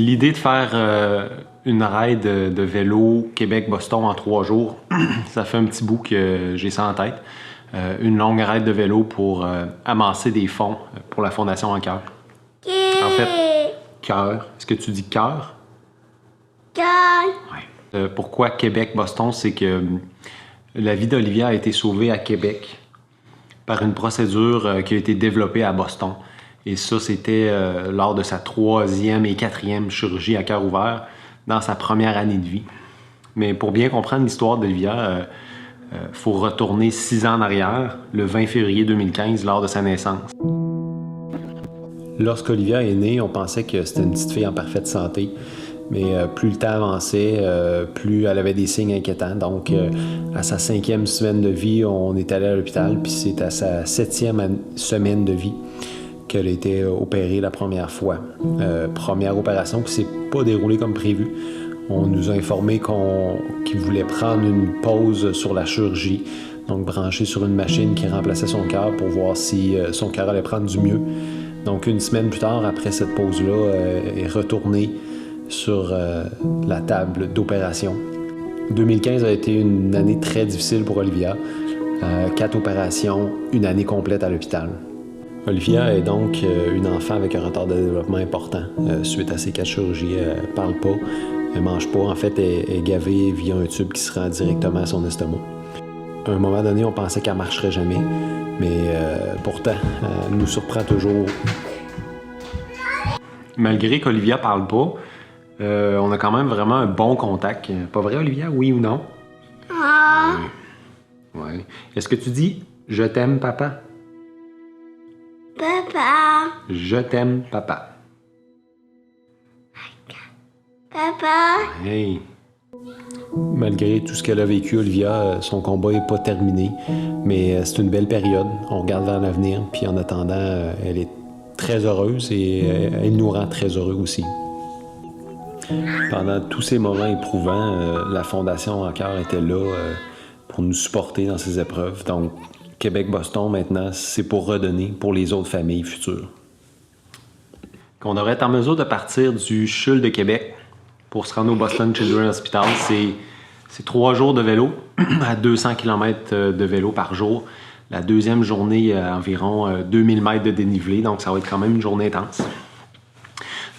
L'idée de faire une ride de vélo Québec-Boston en 3 jours, ça fait un petit bout que j'ai ça en tête. Une longue ride de vélo pour amasser des fonds pour la Fondation En Cœur. En fait, cœur. Est-ce que tu dis cœur? Cœur. Ouais. Pourquoi Québec-Boston? C'est que la vie d'Olivia a été sauvée à Québec par une procédure qui a été développée à Boston. Et ça, c'était lors de sa 3e et 4e chirurgie à cœur ouvert dans sa première année de vie. Mais pour bien comprendre l'histoire d'Olivia, faut retourner 6 ans en arrière, le 20 février 2015, lors de sa naissance. Lorsqu'Olivia est née, on pensait que c'était une petite fille en parfaite santé. Mais plus le temps avançait, plus elle avait des signes inquiétants. Donc, à sa 5e semaine de vie, on est allé à l'hôpital. Puis c'est à sa 7e semaine de vie qu'elle a été opérée la première fois. Première opération qui ne s'est pas déroulée comme prévu. On nous a informé qu'il voulait prendre une pause sur la chirurgie, donc brancher sur une machine qui remplaçait son cœur pour voir si son cœur allait prendre du mieux. Donc, une semaine plus tard, après cette pause-là, elle est retournée sur la table d'opération. 2015 a été une année très difficile pour Olivia. 4 opérations, une année complète à l'hôpital. Olivia est donc une enfant avec un retard de développement important. Suite à ces 4 chirurgies, elle ne parle pas, elle ne mange pas. En fait, elle est gavée via un tube qui se rend directement à son estomac. À un moment donné, on pensait qu'elle ne marcherait jamais, mais pourtant, elle nous surprend toujours. Malgré qu'Olivia ne parle pas, on a quand même vraiment un bon contact. Pas vrai, Olivia? Oui ou non? Ah. Ouais. Est-ce que tu dis « Je t'aime, papa » ? Papa. Je t'aime, papa. Papa. Hey. Malgré tout ce qu'elle a vécu, Olivia, son combat n'est pas terminé, mais c'est une belle période. On regarde vers l'avenir, puis en attendant, elle est très heureuse et elle nous rend très heureux aussi. Pendant tous ces moments éprouvants, la Fondation En Cœur était là pour nous supporter dans ces épreuves. Donc, Québec-Boston, maintenant, c'est pour redonner pour les autres familles futures. Qu'on devrait être en mesure de partir du CHUL de Québec pour se rendre au Boston Children's Hospital. C'est 3 jours de vélo, à 200 km de vélo par jour. La deuxième journée, à environ 2000 mètres de dénivelé, donc ça va être quand même une journée intense.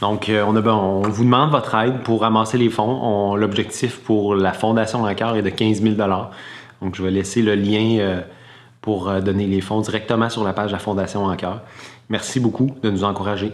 Donc, on vous demande votre aide pour ramasser les fonds. L'objectif pour la Fondation En Cœur est de 15 000 $. Donc, je vais laisser le lien pour donner les fonds directement sur la page de la Fondation En Cœur. Merci beaucoup de nous encourager.